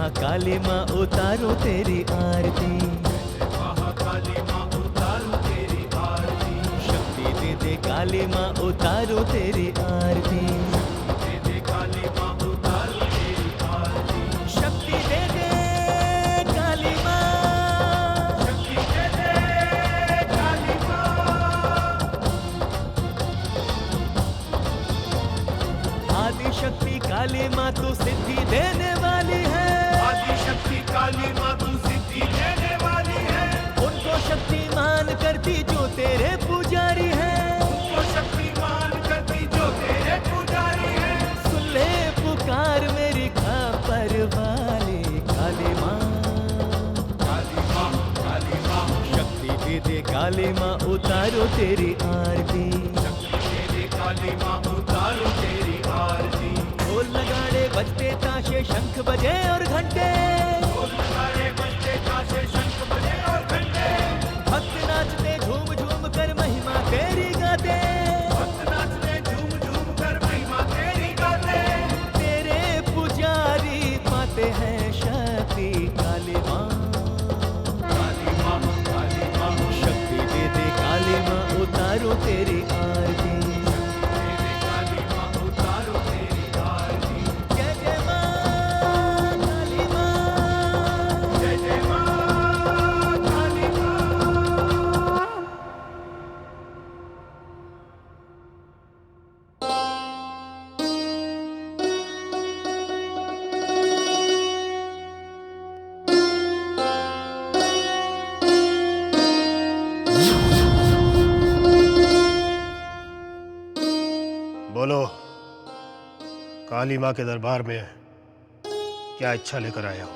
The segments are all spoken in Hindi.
महाकाली माँ उतारो तेरी आरती, महाकाली माँ उतारो तेरी आरती, शक्ति दे दे काली माँ उतारो तेरी आरती, दे दे काली माँ उतारो तेरी आरती, शक्ति दे दे काली माँ, शक्ति दे दे काली माँ, आदि शक्ति काली माँ तू सिद्धि देने वाली है, आदि शक्ति काली माँ तू सिद्धि देने वाली है, उनको शक्तिमान करती जो तेरे पुजारी है, उनको शक्तिमान करती जो तेरे पुजारी है, सुन ले पुकार मेरी खापर वाली काली माँ, काली माँ, काली माँ, शक्ति दे दे काली माँ उतारो तेरी आरती, शक्ति दे दे काली माँ उतारो तेरी आरती, ढोल नगाड़े बजते ताशे शंख बजे और घंटे, ढोल नगाड़े बजते ताशे शंख बजे और घंटे, भक्त नाचते झूम झूम कर महिमा तेरी गाते, भक्त नाचते झूम झूम कर महिमा तेरी गाते, तेरे पुजारी पाते हैं शक्ति काली माँ, काली माँ, काली माँ, शक्ति दे दे काली माँ उतारो तेरी आरती, दे दे काली माँ उतारो तेरी आरती, जय जय माँ काली माँ, जय जय माँ काली माँ। बोलो, काली माँ के दरबार में क्या इच्छा लेकर आया हो?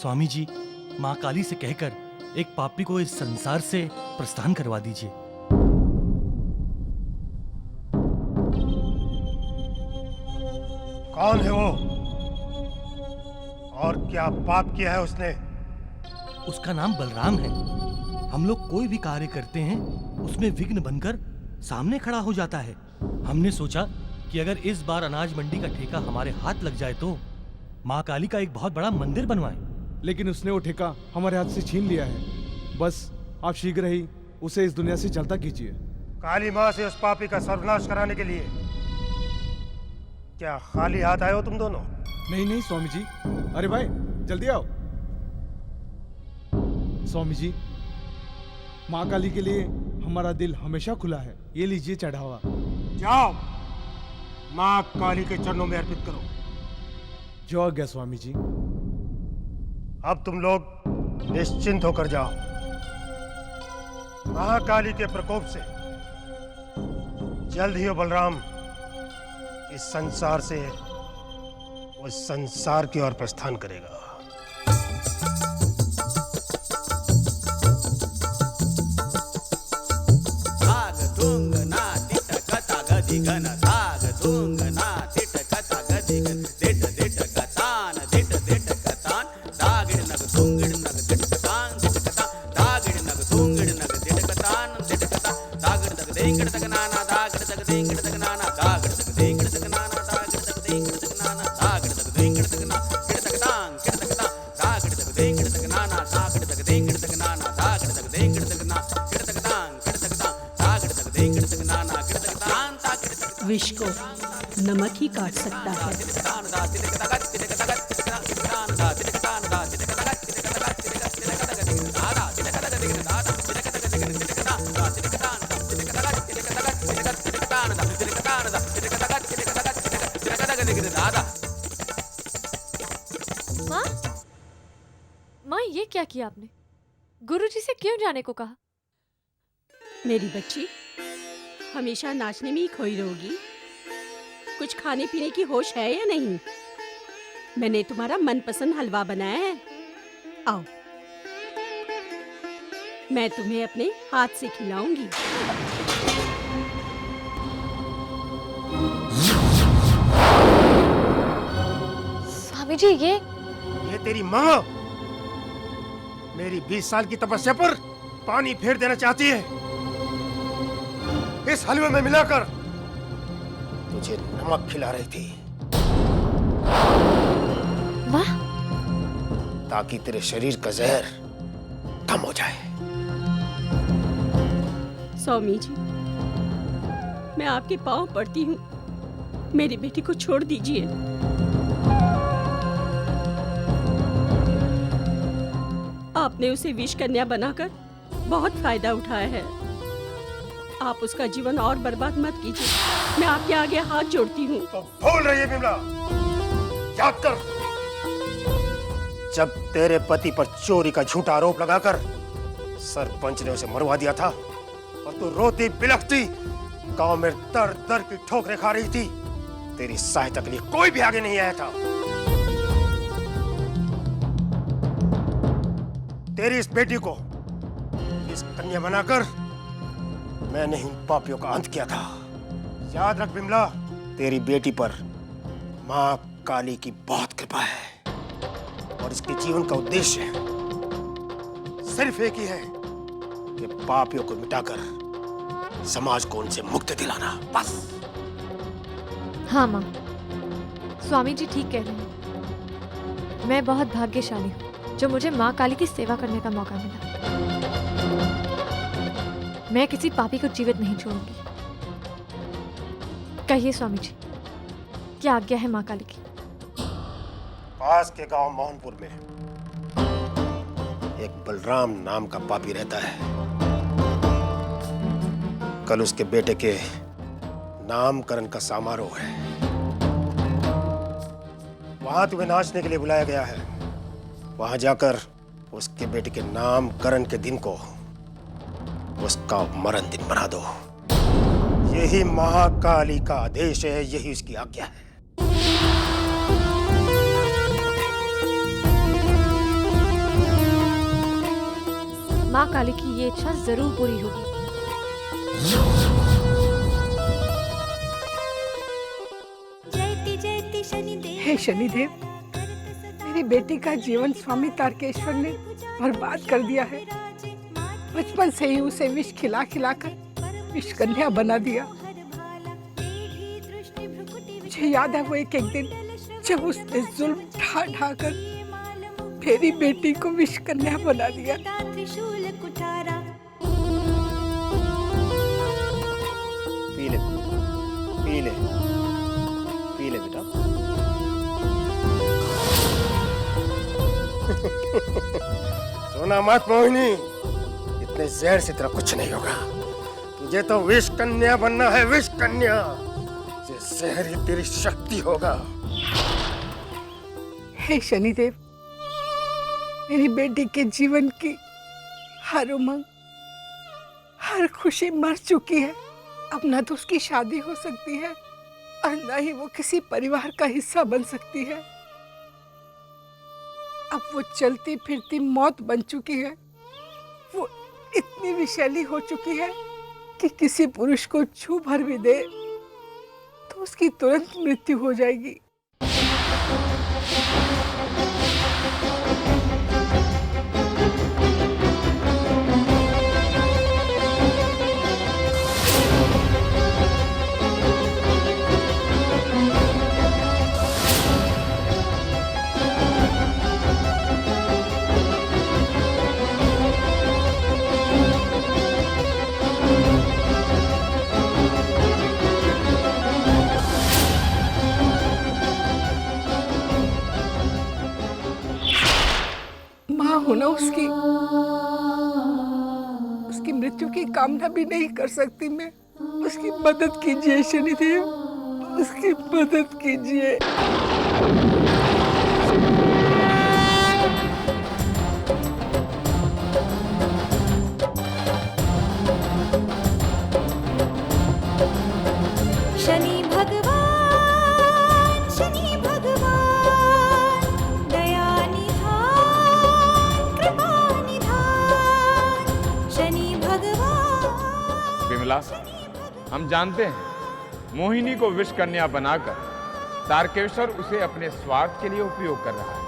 स्वामी जी, माँ काली से कहकर एक पापी को इस संसार से प्रस्थान करवा दीजिए। कौन है वो और क्या पाप किया है उसने? उसका नाम बलराम है। हम लोग कोई भी कार्य करते हैं उसमें विघ्न बनकर सामने खड़ा हो जाता है। हमने सोचा कि अगर इस बार अनाज मंडी का ठेका हमारे हाथ लग जाए तो माँ काली का एक बहुत बड़ा मंदिर बनवाएं। लेकिन उसने वो ठेका हमारे हाथ से छीन लिया है। बस आप शीघ्र ही उसे इस दुनिया से चलता कीजिए। काली माँ से उस पापी का सर्वनाश कराने के लिए क्या खाली हाथ आए हो तुम दोनों? नहीं नहीं स्वामी जी, अरे भाई जल्दी आओ। स्वामी जी, माँ काली के लिए हमारा दिल हमेशा खुला है। ये लीजिए चढ़ावा। जाओ, माँ काली के चरणों में अर्पित करो। जो आज्ञा स्वामी जी। अब तुम लोग निश्चिंत होकर जाओ। महाकाली के प्रकोप से जल्द ही वो बलराम इस संसार से उस संसार की ओर प्रस्थान करेगा। घन साग धूंग ना तिट कथा गदि गन दिट दिट कतान दिट दिट कतान दागिड़ नग धूंगिड़ नग दिट कतान दिट कता दागिड़ नग धूंगिड़ नग दिट कतान दिट कता दागिड़ दग देंगिड़ दग नाना दागिड़ दग देंगिड़ दग नाना दागिड़ दग देंगिड़ दग नाना दागिड़ दग देंगिड़ दग नाना दागिड़ दग देंगिड़ दग ना किड़ दग तांग किड़ दग ता दागिड़ दग देंगिड़ दग नाना दागिड़ दग देंगिड़ दग नाना दागिड़ दग देंगिड़ दग ना किड़ दग तांग किड़ दग ता दागिड़ दग देंगिड़ दग नाना किड़ दग तांग विष को नमक ही काट सकता है। माँ, माँ ये क्या किया आपने? गुरुजी से क्यों जाने को कहा? मेरी बच्ची हमेशा नाचने में ही खोई रहोगी। कुछ खाने पीने की होश है या नहीं? मैंने तुम्हारा मनपसंद हलवा बनाया है। आओ, मैं तुम्हें अपने हाथ से खिलाऊंगी। स्वामी जी, ये तेरी माँ मेरी 20 साल की तपस्या पर पानी फेर देना चाहती है। इस हलवे में मिलाकर तुझे नमक खिला रही थी। वाह, ताकि तेरे शरीर का जहर कम हो जाए। स्वामी जी, मैं आपके पांव पड़ती हूँ, मेरी बेटी को छोड़ दीजिए। आपने उसे विष कन्या बनाकर बहुत फायदा उठाया है। आप उसका जीवन और बर्बाद मत कीजिए। मैं आपके आगे हाथ जोड़ती हूँ। तो बोल रही है बिमला, याद कर, जब तेरे पति पर चोरी का झूठा आरोप लगाकर सरपंच ने उसे मरवा दिया था और तू रोती बिलखती गांव में दर दर की ठोकरें खा रही थी, तेरी सहायता के लिए कोई भी आगे नहीं आया था। तेरी इस बेटी को इस कन्या बनाकर मैंने इन पापियों का अंत किया था। याद रख बिमला, तेरी बेटी पर मां काली की बहुत कृपा है और इसके जीवन का उद्देश्य सिर्फ एक ही है कि पापियों को मिटाकर समाज को उनसे मुक्ति दिलाना, बस। हाँ माँ, स्वामी जी ठीक कह रहे हैं। मैं बहुत भाग्यशाली हूँ जो मुझे माँ काली की सेवा करने का मौका मिला। मैं किसी पापी को जीवित नहीं छोड़ूंगी। कहिए स्वामी जी, क्या आज्ञा है माँ काली की? पास के गांव मोहनपुर में एक बलराम नाम का पापी रहता है। कल उसके बेटे के नामकरण का समारोह है। वहां तुम्हें नाचने के लिए बुलाया गया है। वहां जाकर उसके बेटे के नामकरण के दिन को उसका मरण दिन बना दो। यही महाकाली का आदेश है, यही उसकी आज्ञा है। माँ काली की ये इच्छा जरूर पूरी होगी। हे शनिदेव, मेरी बेटी का जीवन स्वामी तारकेश्वर ने बर्बाद कर दिया है। बचपन से ही उसे विष खिला खिलाकर विष कन्या बना दिया। मुझे याद है वो एक दिन जब उसने जुल्म ढा ढा कर मेरी बेटी को विष कन्या बना दिया। पी ले, पी ले, पी ले बेटा। सोना मत मोहिनी, इतने जहर से तेरा कुछ नहीं होगा। तुझे तो विष कन्या बनना है, विष कन्या। ये जहर ही तेरी शक्ति होगा। हे शनिदेव, मेरी बेटी के जीवन की हर उमंग, हर खुशी मर चुकी है। अब ना तो उसकी शादी हो सकती है और ना ही वो किसी परिवार का हिस्सा बन सकती है। अब वो चलती फिरती मौत बन चुकी है। वो इतनी विषैली हो चुकी है कि किसी पुरुष को छू भर भी दे तो उसकी तुरंत मृत्यु हो जाएगी। होना उसकी मृत्यु की कामना भी नहीं कर सकती मैं। उसकी मदद कीजिए शनिदेव, उसकी मदद कीजिए। शनि भगवान दया निधान, कृपा निधान, शनि भगवान। विमला, हम जानते हैं मोहिनी को विष कन्या बनाकर तारकेश्वर उसे अपने स्वार्थ के लिए उपयोग कर रहा है।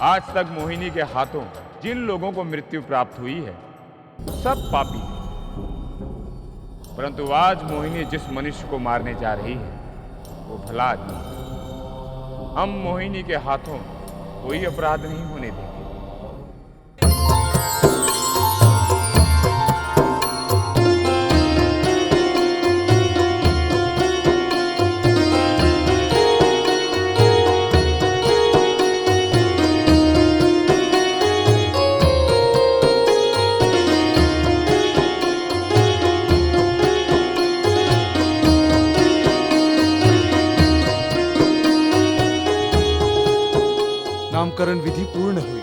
आज तक मोहिनी के हाथों जिन लोगों को मृत्यु प्राप्त हुई है सब पापी हैं। परंतु आज मोहिनी जिस मनुष्य को मारने जा रही है वो भला आदमी है। हम मोहिनी के हाथों कोई अपराध नहीं होने देंगे। नामकरण विधि पूर्ण हुई।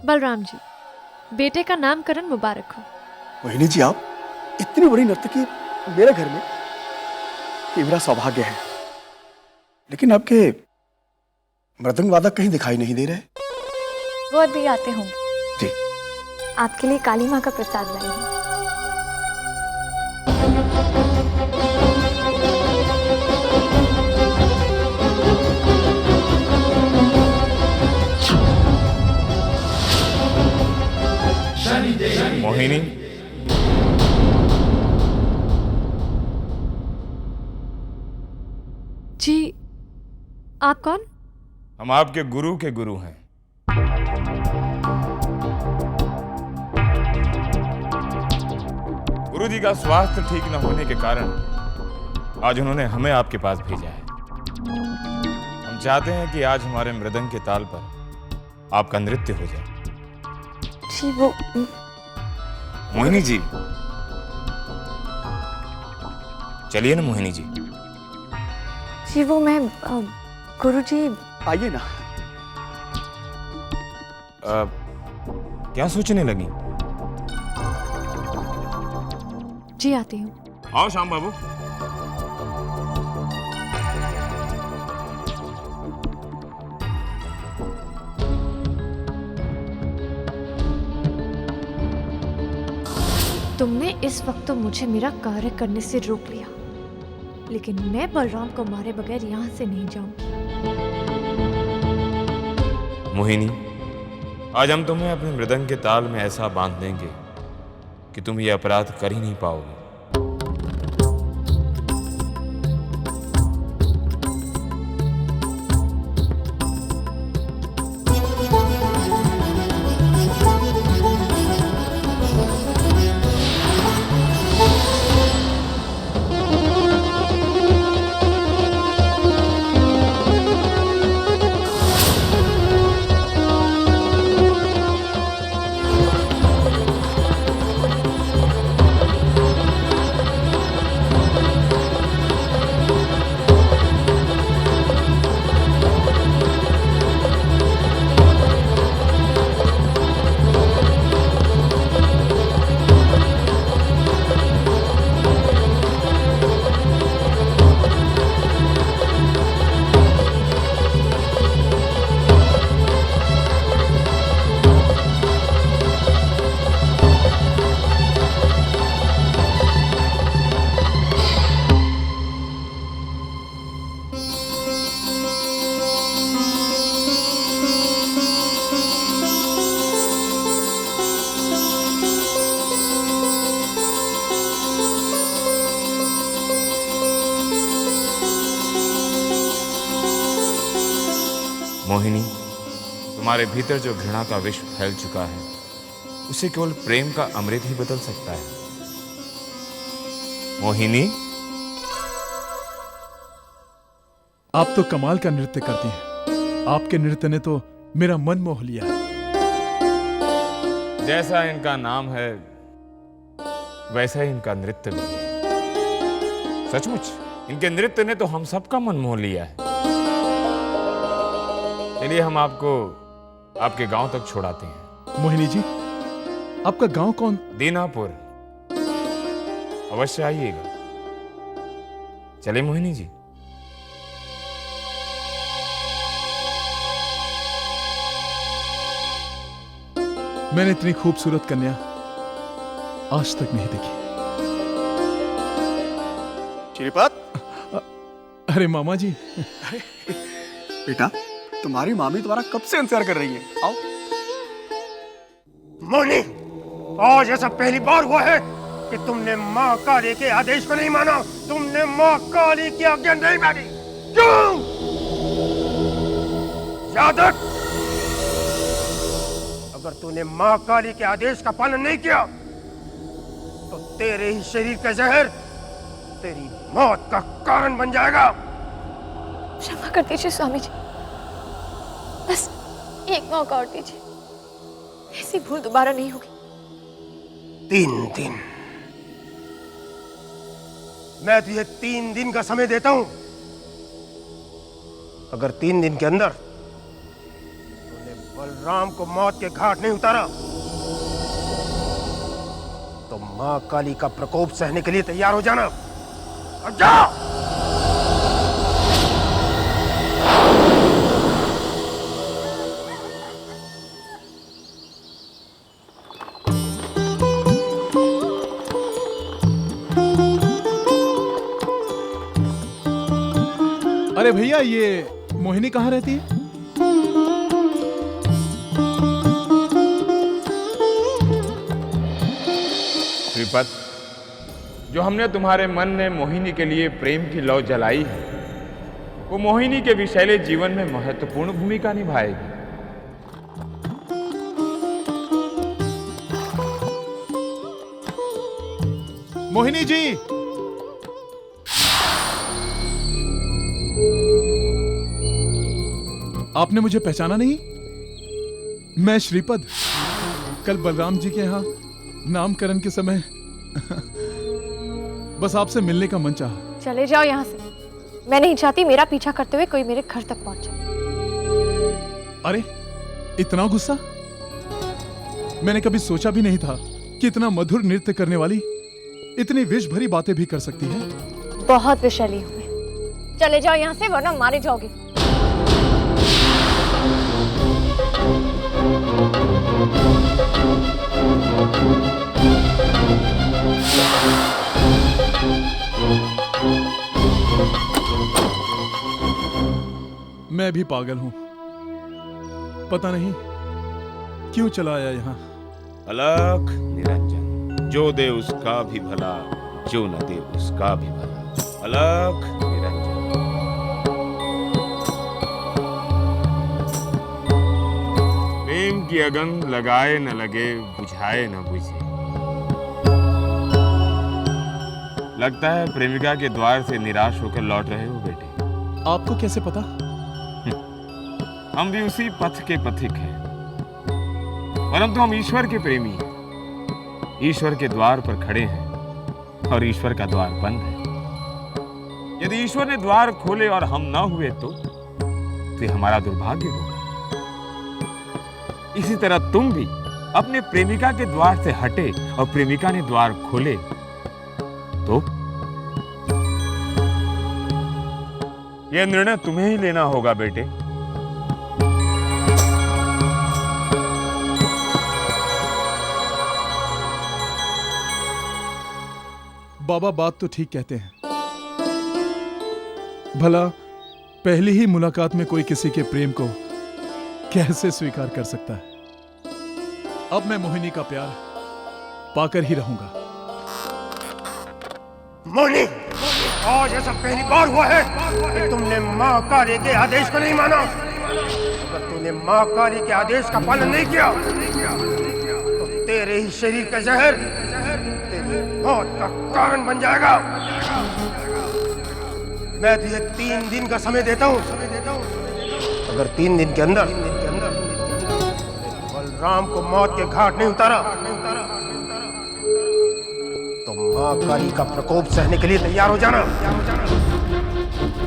बलराम जी, बेटे का नामकरण मुबारक हो। मोहिनी जी, आप इतनी बड़ी नर्तकी मेरे घर में, ये मेरा सौभाग्य है। लेकिन आपके मृदंग वादक कहीं दिखाई नहीं दे रहे। वो अभी आते होंगे। जी। आपके लिए काली माँ का प्रसाद लाई हूँ। मोहिनी, जी, आप कौन? हम आपके गुरु के गुरु हैं। गुरु जी का स्वास्थ्य ठीक न होने के कारण आज उन्होंने हमें आपके पास भेजा है। हम चाहते हैं कि आज हमारे मृदंग के ताल पर आपका नृत्य हो जाए। जी, वो मोहिनी जी, चलिए ना मोहिनी जी। जी, वो मैं गुरुजी। आइए ना। क्या सोचने लगी? जी, आती हूँ। आओ श्याम बाबू। तुमने इस वक्त तो मुझे मेरा कार्य करने से रोक लिया, लेकिन मैं बलराम को मारे बगैर यहाँ से नहीं जाऊं। मोहिनी, आज हम तुम्हें अपने मृदंग के ताल में ऐसा बांध देंगे कि तुम ये अपराध कर ही नहीं पाओगे। मोहिनी, तुम्हारे भीतर जो घृणा का विष फैल चुका है उसे केवल प्रेम का अमृत ही बदल सकता है। मोहिनी, आप तो कमाल का नृत्य करती हैं। आपके नृत्य ने तो मेरा मन मोह लिया है। जैसा इनका नाम है वैसा ही इनका नृत्य भी है। सचमुच इनके नृत्य ने तो हम सबका मन मोह लिया है। चलिए हम आपको आपके गांव तक छोड़ाते हैं। मोहिनी जी, आपका गांव कौन? दीनापुर। अवश्य आइएगा। चलिए मोहिनी जी। मैंने इतनी खूबसूरत कन्या आज तक नहीं देखी। श्रीपद, अरे मामा जी। बेटा, तुम्हारी मामी तुम्हारा कब से इंतजार कर रही है, आओ। मोहिनी, आज ऐसा पहली बार हुआ है कि तुमने माँ काली के आदेश को नहीं माना, तुमने माँ काली की आज्ञा नहीं मानी। क्यों? याद रख, अगर तूने माँ काली के आदेश का पालन नहीं किया तो तेरे ही शरीर का जहर तेरी मौत का कारण बन जाएगा। क्षमा कर दीजिए स्वामी जी, बस एक मौका और दीजिए, ऐसी भूल दोबारा नहीं होगी। 3 दिन, मैं तुझे 3 दिन का समय देता हूं। अगर 3 दिन के अंदर तूने बलराम को मौत के घाट नहीं उतारा तो मां काली का प्रकोप सहने के लिए तैयार हो जाना। अब जाओ। अरे भैया, ये मोहिनी कहाँ रहती है? श्रीपद, जो हमने तुम्हारे मन में मोहिनी के लिए प्रेम की लौ जलाई है, वो मोहिनी के विषैले जीवन में महत्वपूर्ण भूमिका निभाएगी। मोहिनी जी, आपने मुझे पहचाना नहीं? मैं श्रीपद, कल बलराम जी के यहाँ नामकरण के समय बस आपसे मिलने का मन चाहा। चले जाओ यहाँ से, मैं नहीं चाहती मेरा पीछा करते हुए कोई मेरे घर तक पहुंचे। अरे, इतना गुस्सा? मैंने कभी सोचा भी नहीं था कि इतना मधुर नृत्य करने वाली इतनी विष भरी बातें भी कर सकती है। बहुत विषैली हूँ मैं, चले जाओ यहाँ से वरना मारे जाओगे। मैं भी पागल हूं, पता नहीं क्यों चला आया यहाँ। अलख निरंजन, जो दे उसका भी भला, जो न दे उसका भी भला। अलख निरंजन। प्रेम की अगन लगाए न लगे, बुझाए न बुझे। लगता है प्रेमिका के द्वार से निराश होकर लौट रहे हो बेटे। आपको कैसे पता? हम भी उसी पथ के पथिक हैं, परंतु हम ईश्वर के प्रेमी हैं। ईश्वर के द्वार पर खड़े हैं और ईश्वर का द्वार बंद है। यदि ईश्वर ने द्वार खोले और हम ना हुए तो हमारा दुर्भाग्य होगा। इसी तरह तुम भी अपने प्रेमिका के द्वार से हटे और प्रेमिका ने द्वार खोले तो यह निर्णय तुम्हें ही लेना होगा बेटे। बाबा बात तो ठीक कहते हैं। भला पहली ही मुलाकात में कोई किसी के प्रेम को कैसे स्वीकार कर सकता है? अब मैं मोहिनी का प्यार पाकर ही रहूंगा। मोहिनी, आज ऐसा पहली बार हुआ है कि तुमने माँ काली के आदेश को नहीं माना। अगर तूने माँ काली के आदेश का पालन नहीं किया तो तेरे ही शरीर का जहर तेरी मौत का कारण बन जाएगा। मैं तुझे 3 दिन का समय देता हूँ। अगर 3 दिन के अंदर बलराम को मौत के घाट नहीं उतारा तो माँ काली का प्रकोप सहने के लिए तैयार हो जाना।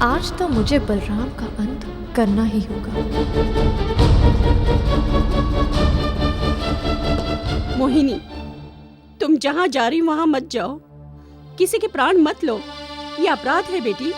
आज तो मुझे बलराम का अंत करना ही होगा। मोहिनी, तुम जहाँ जा रही वहाँ मत जाओ, किसी के प्राण मत लो, ये अपराध है बेटी।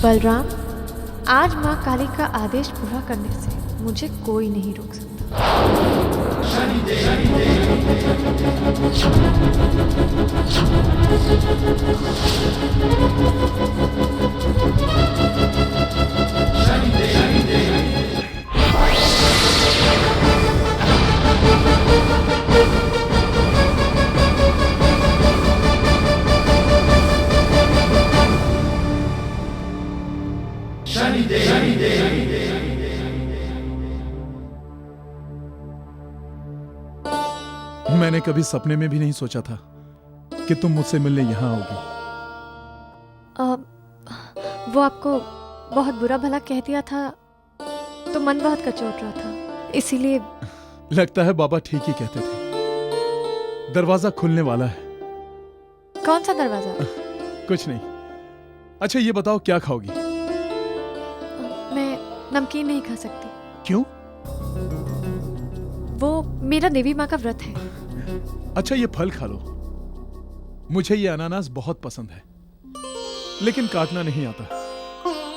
बलराम, आज माँ काली का आदेश पूरा करने से मुझे कोई नहीं रोक सकता। मैंने कभी सपने में भी नहीं सोचा था कि तुम मुझसे मिलने यहां आओगी। वो आपको बहुत बुरा भला कह दिया था तो मन बहुत कचोट रहा था, इसीलिए। लगता है बाबा ठीक ही कहते थे। दरवाजा खुलने वाला है। कौन सा दरवाजा? कुछ नहीं। अच्छा ये बताओ क्या खाओगी? मैं नमकीन नहीं खा सकती। क्यों? वो मेरा देवी माँ का व्रत है। अच्छा ये फल खा लो। मुझे ये अनानास बहुत पसंद है, लेकिन काटना नहीं आता।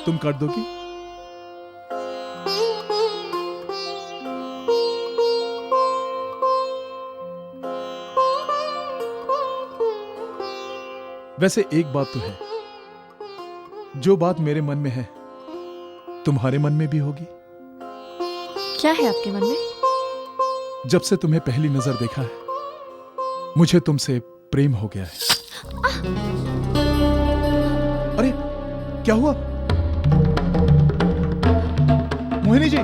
तुम काट दोगी? वैसे एक बात तो है, जो बात मेरे मन में है तुम्हारे मन में भी होगी। क्या है आपके मन में? जब से तुम्हें पहली नजर देखा है, मुझे तुमसे प्रेम हो गया है। अरे क्या हुआ? मोहिनी जी,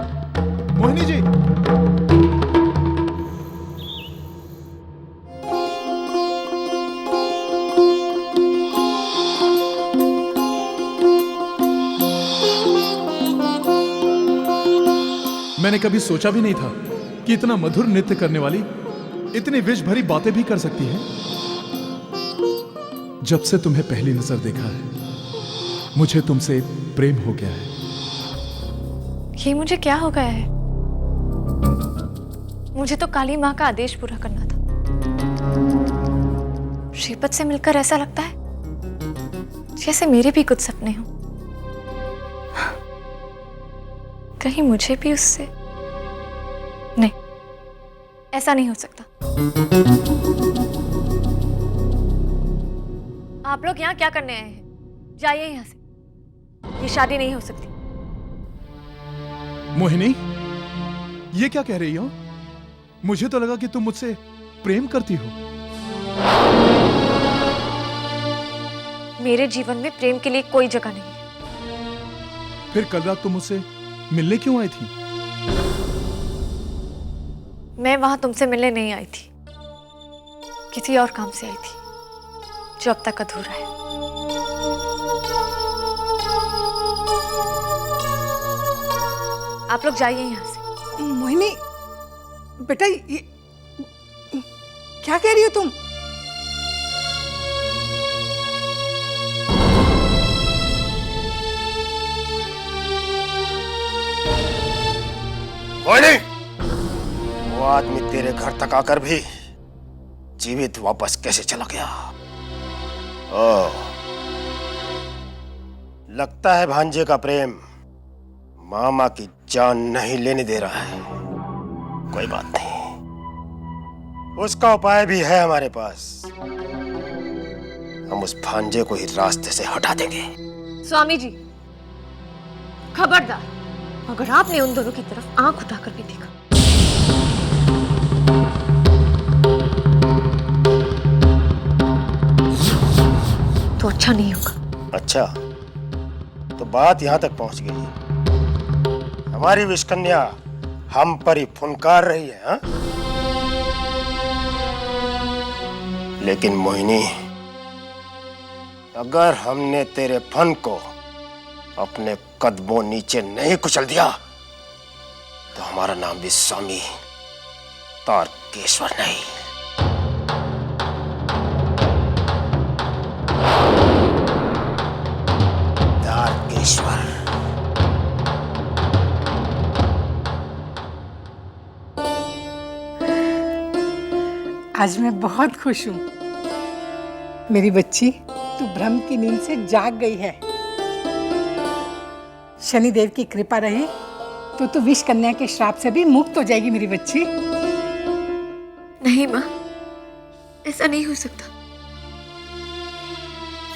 मोहिनी जी। मैंने कभी सोचा भी नहीं था कि इतना मधुर नृत्य करने वाली इतनी विष भरी बातें भी कर सकती है। जब से तुम्हें पहली नजर देखा है, मुझे तुमसे प्रेम हो गया है। ये मुझे क्या हो गया है? मुझे तो काली माँ का आदेश पूरा करना था। श्रीपद से मिलकर ऐसा लगता है जैसे मेरे भी कुछ सपने हों। कहीं मुझे भी उससे... नहीं, ऐसा नहीं हो सकता। आप लोग यहाँ क्या करने आए हैं? जाइए यहाँ से। ये शादी नहीं हो सकती। मोहिनी, ये क्या कह रही हो? मुझे तो लगा कि तुम मुझसे प्रेम करती हो। मेरे जीवन में प्रेम के लिए कोई जगह नहीं है। फिर कल रात तुम मुझसे मिलने क्यों आई थी? मैं वहां तुमसे मिलने नहीं आई थी, किसी और काम से आई थी जो अब तक अधूरा है। आप लोग जाइए यहाँ से। मोहिनी बेटा, ये क्या कह रही हो तुम? मोहिनी, वो आदमी तेरे घर तक आकर भी जीवित वापस कैसे चला गया? ओह, लगता है भांजे का प्रेम मामा की जान नहीं लेने दे रहा है। कोई बात नहीं, उसका उपाय भी है हमारे पास। हम उस भांजे को ही रास्ते से हटा देंगे। स्वामी जी, खबरदार, अगर आपने उन दोनों की तरफ आंख उठाकर भी देखा तो अच्छा नहीं होगा। अच्छा, तो बात यहां तक पहुंच गई। हमारी विषकन्या हम पर ही फुनकार रही है, हा? लेकिन मोहिनी, अगर हमने तेरे फन को अपने कदमों नीचे नहीं कुचल दिया तो हमारा नाम भी स्वामी तारकेश्वर नहीं। तारकेश्वर। आज मैं बहुत खुश हूँ। मेरी बच्ची, तू भ्रम की नींद से जाग गई है। शनिदेव की कृपा रहे तो तू विष कन्या के श्राप से भी मुक्त हो जाएगी मेरी बच्ची। नहीं माँ, ऐसा नहीं हो सकता,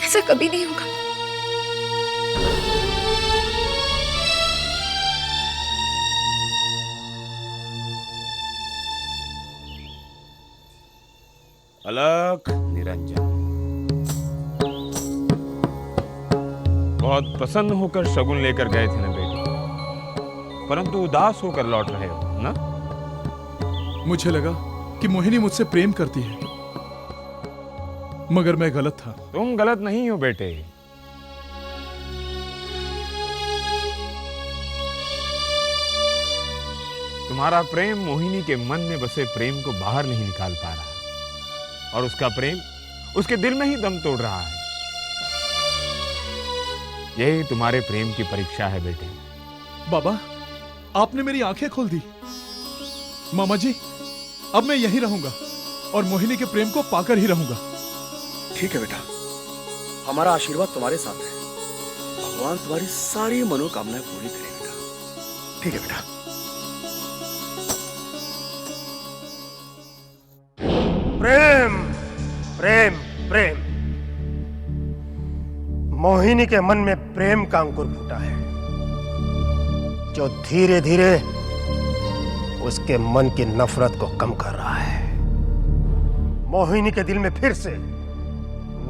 ऐसा कभी नहीं होगा। अलख निरंजन, बहुत प्रसन्न होकर शगुन लेकर गए थे ना बेटी, परंतु उदास होकर लौट रहे हो ना? मुझे लगा कि मोहिनी मुझसे प्रेम करती है, मगर मैं गलत था। तुम गलत नहीं हो बेटे। तुम्हारा प्रेम मोहिनी के मन में बसे प्रेम को बाहर नहीं निकाल पा रहा, और उसका प्रेम उसके दिल में ही दम तोड़ रहा है। यही तुम्हारे प्रेम की परीक्षा है बेटे। बाबा, आपने मेरी आंखें खोल दी। मामा जी, अब मैं यहीं रहूंगा और मोहिनी के प्रेम को पाकर ही रहूंगा। ठीक है बेटा, हमारा आशीर्वाद तुम्हारे साथ है। भगवान तुम्हारी सारी मनोकामनाएं पूरी करे बेटा। ठीक है बेटा। प्रेम प्रेम प्रेम, मोहिनी के मन में प्रेम का अंकुर फूटा है, जो धीरे धीरे उसके मन की नफरत को कम कर रहा है। मोहिनी के दिल में फिर से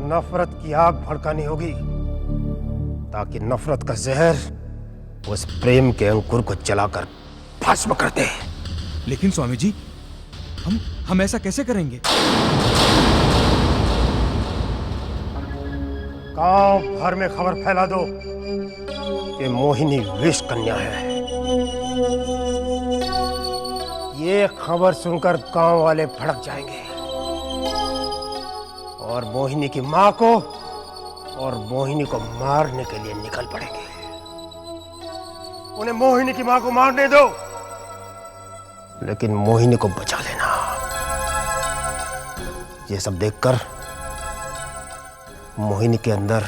नफरत की आग भड़कानी होगी, ताकि नफरत का जहर उस प्रेम के अंकुर को जलाकर भस्म कर दे। लेकिन स्वामी जी, हम ऐसा कैसे करेंगे? गांव भर में खबर फैला दो कि मोहिनी विष कन्या है। ये खबर सुनकर गांव वाले भड़क जाएंगे और मोहिनी की मां को और मोहिनी को मारने के लिए निकल पड़ेंगे। उन्हें मोहिनी की मां को मारने दो, लेकिन मोहिनी को बचा लेना। ये सब देखकर मोहिनी के अंदर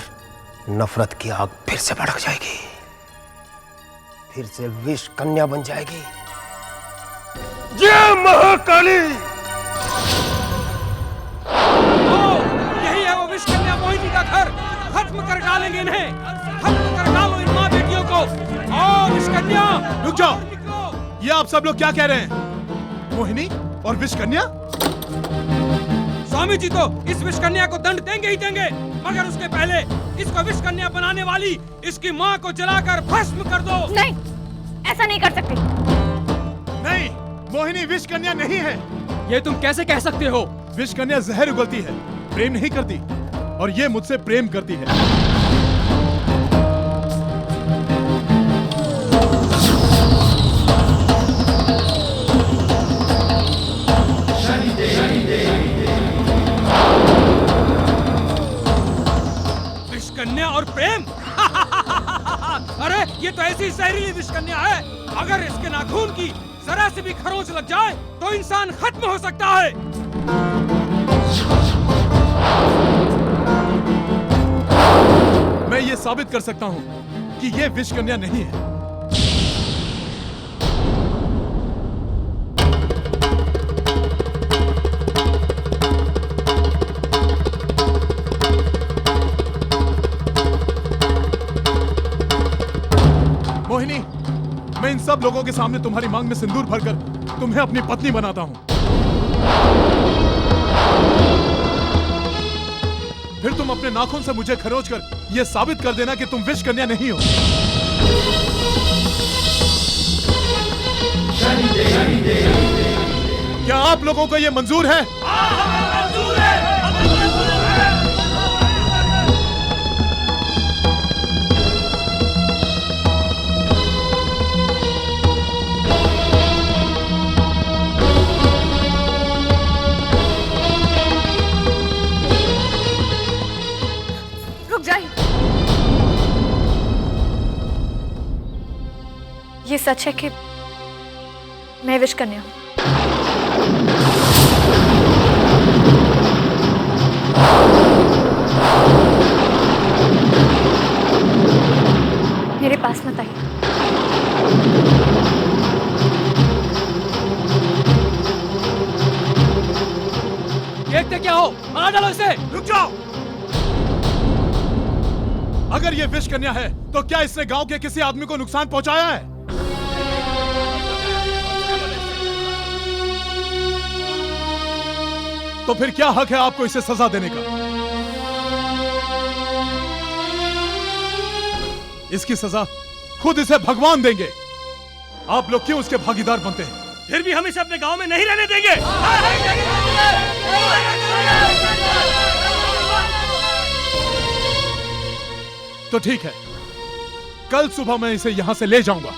नफरत की आग फिर से भड़क जाएगी, फिर से विष कन्या बन जाएगी। जय महाकाली! यही है वो विष कन्या मोहिनी का घर। खत्म कर डालेंगे इन्हें, खत्म कर डालो इन माँ बेटियों को। आओ विष कन्या! रुक जाओ, ये आप सब लोग क्या कह रहे हैं? मोहिनी और विष कन्या? स्वामी जी तो इस विष कन्या को दंड देंगे ही देंगे, मगर उसके पहले इसको विष कन्या बनाने वाली इसकी माँ को जलाकर भस्म कर दो। नहीं, ऐसा नहीं कर सकते। नहीं, मोहिनी विष कन्या नहीं है। ये तुम कैसे कह सकते हो? विष कन्या जहर उगलती है, प्रेम नहीं करती, और ये मुझसे प्रेम करती है। विष कन्या और प्रेम? अरे ये तो ऐसी जहरीली विष कन्या है, अगर इसके नाखून की जरा से भी खरोंच लग जाए तो इंसान खत्म हो सकता है। मैं ये साबित कर सकता हूँ कि ये विष कन्या नहीं है। मोहिनी, मैं इन सब लोगों के सामने तुम्हारी मांग में सिंदूर भरकर तुम्हें अपनी पत्नी बनाता हूं। फिर तुम अपने नाखून से मुझे खरोच कर यह साबित कर देना कि तुम विष कन्या नहीं हो। क्या आप लोगों को यह मंजूर है? मंजूर है। ये सच है कि मैं विष कन्या हूं। मेरे पास मत बताइए। देखते क्या हो, मार डालो इसे। रुक जाओ। अगर ये विष कन्या है तो क्या इसने गांव के किसी आदमी को नुकसान पहुंचाया है? तो फिर क्या हक है आपको इसे सजा देने का? इसकी सजा खुद इसे भगवान देंगे। आप लोग क्यों उसके भागीदार बनते हैं? फिर भी हम इसे अपने गांव में नहीं रहने देंगे। तो ठीक है, कल सुबह मैं इसे यहां से ले जाऊंगा।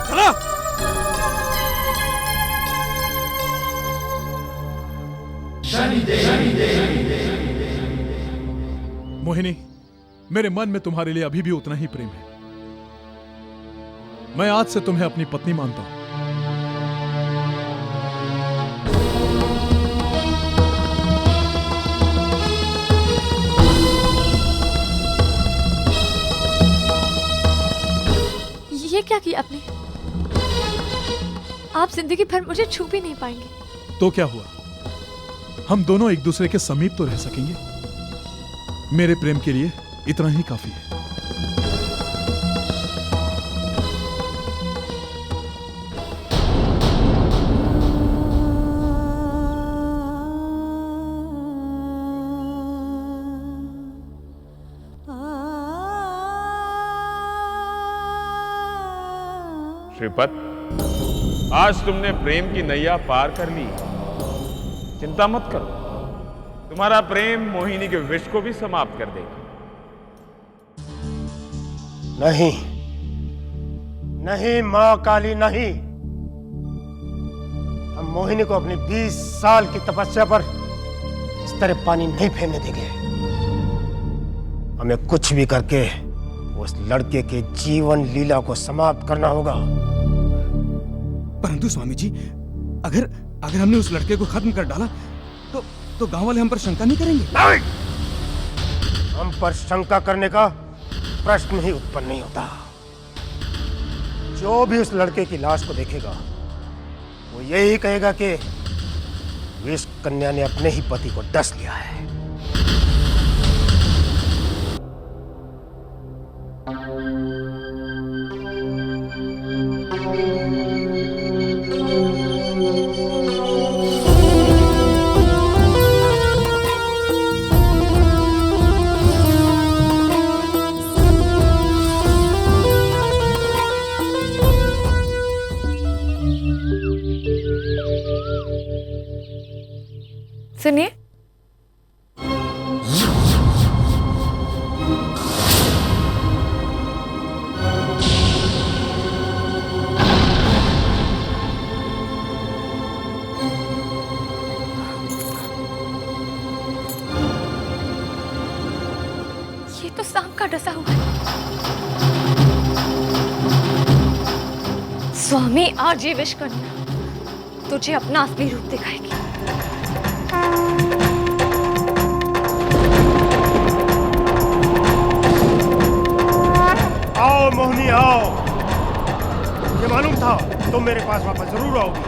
चला। मोहिनी, मेरे मन में तुम्हारे लिए अभी भी उतना ही प्रेम है। मैं आज से तुम्हें अपनी पत्नी मानता हूं। ये क्या किया आपने? आप जिंदगी भर मुझे छू भी नहीं पाएंगे। तो क्या हुआ, हम दोनों एक दूसरे के समीप तो रह सकेंगे। मेरे प्रेम के लिए इतना ही काफी है। श्रीपत, आज तुमने प्रेम की नैया पार कर ली। चिंता मत करो, तुम्हारा प्रेम मोहिनी के विष को भी समाप्त कर देगा। नहीं नहीं मां काली, नहीं। हम मोहिनी को अपनी 20 साल की तपस्या पर इस तरह पानी नहीं फेरने देंगे। हमें कुछ भी करके उस लड़के के जीवन लीला को समाप्त करना होगा। परंतु स्वामी जी, अगर हमने उस लड़के को खत्म कर डाला तो गांव वाले हम पर शंका नहीं करेंगे? नहीं! हम पर शंका करने का प्रश्न ही उत्पन्न नहीं होता। जो भी उस लड़के की लाश को देखेगा वो यही कहेगा कि विष कन्या ने अपने ही पति को डस लिया है। सुनिए, ये तो सांप का डसा हुआ है। स्वामी, आज ये विष कन्या तुझे अपना असली रूप दिखाएगी। आओ मोहिनी, आओ। ये मालूम था तुम मेरे पास वापस जरूर आओगी।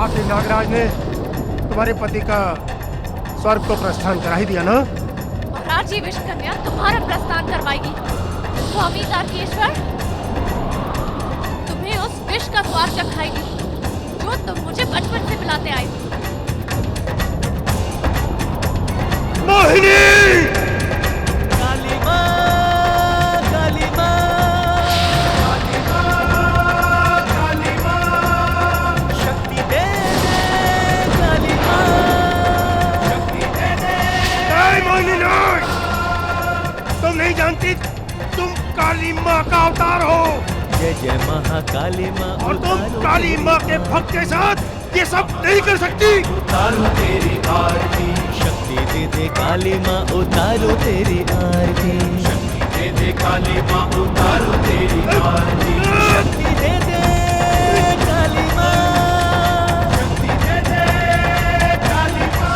आखिर नागराज ने तुम्हारे पति का स्वर्ग को प्रस्थान करा ही दिया ना। और आज ये विष कन्या तुम्हारा प्रस्थान करवाएगी। स्वामी तारकेश्वर, तुम्हें उस विष का स्वाद चखाएगी जो तुम मुझे बचपन से पिलाते आए थे। मोहिनी! काली माँ, काली माँ, काली माँ, काली माँ, शक्ति दे दे, काली माँ, शक्ति दे दे। नहीं मोहिनी, नहीं! तुम नहीं जानती, तुम काली माँ का अवतार हो। जय जय महाकाली माँ, और तुम काली माँ के भक्त के साथ ये सब नहीं कर सकती। उतारो तेरी आरती, शक्ति दे दे काली माँ, उतारो तेरी आरती, शक्ति दे दे काली माँ उतारो तेरी आरती शक्ति दे दे काली माँ शक्ति दे दे काली माँ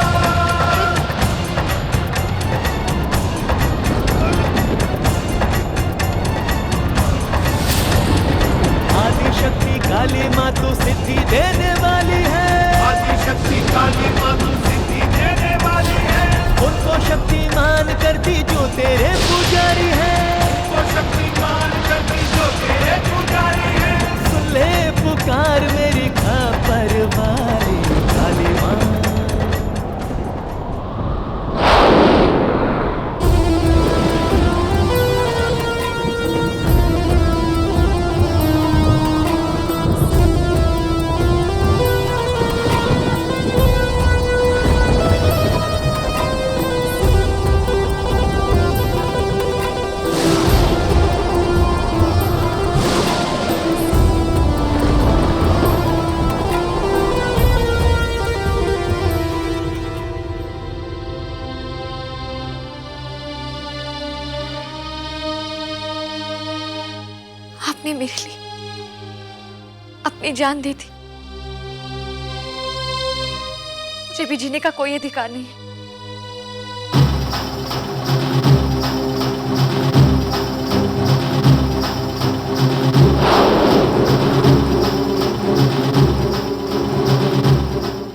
आदि शक्ति काली माँ तू सिद्धि देने वाली है आदि शक्ति काली माँ तू सिद्धि देने वाली है उनको शक्तिमान करती जो तेरे पुजारी है उनको शक्तिमान करती जो तेरे पुजारी है सुन ले पुकार मेरी खापर वाली काली माँ आपने मेरे लिए अपनी जान दी थी मुझे भी जीने का कोई अधिकार नहीं है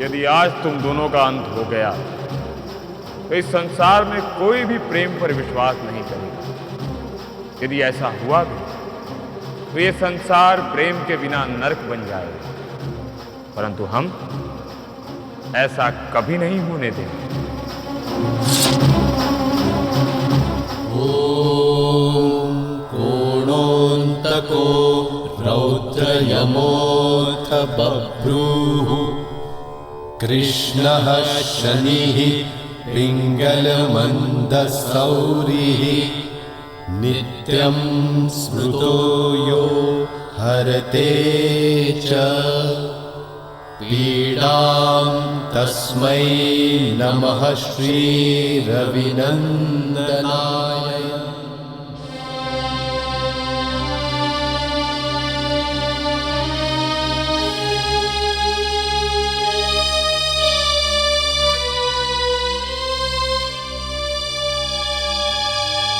यदि आज तुम दोनों का अंत हो गया तो इस संसार में कोई भी प्रेम पर विश्वास नहीं करेगा यदि ऐसा हुआ भी तो ये संसार प्रेम के बिना नरक बन जाएगा परंतु हम ऐसा कभी नहीं होने देंगे ओम कोणोन्तको रौद्रयमोऽथ बभ्रूः कृष्णः शनिः पिङ्गलमन्दसौरिः नित्यं स्मृतो यो हरते च पीडां तस्मै नमः श्रीरविनन्दनाय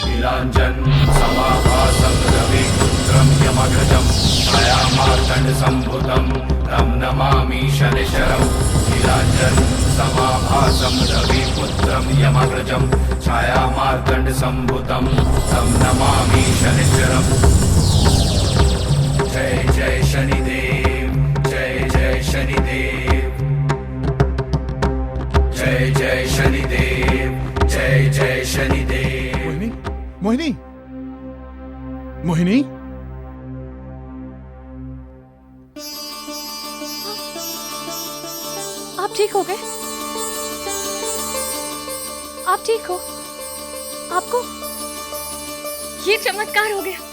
नीलाञ्जन समाभासं रविपुत्रं यमघजं छायामार्तण्डसम्भुतं तं नमामि शनिश्चरं नीलाञ्जन समाभासं रविपुत्रं यमघजं छायामार्तण्डसम्भुतं तं नमामि शनिश्चरं जय जय शनिदेव जय जय शनिदेव जय जय शनिदेव जय जय शनिदेव मोहिनी मोहिनी आप ठीक हो गए आप ठीक हो आपको ये चमत्कार हो गया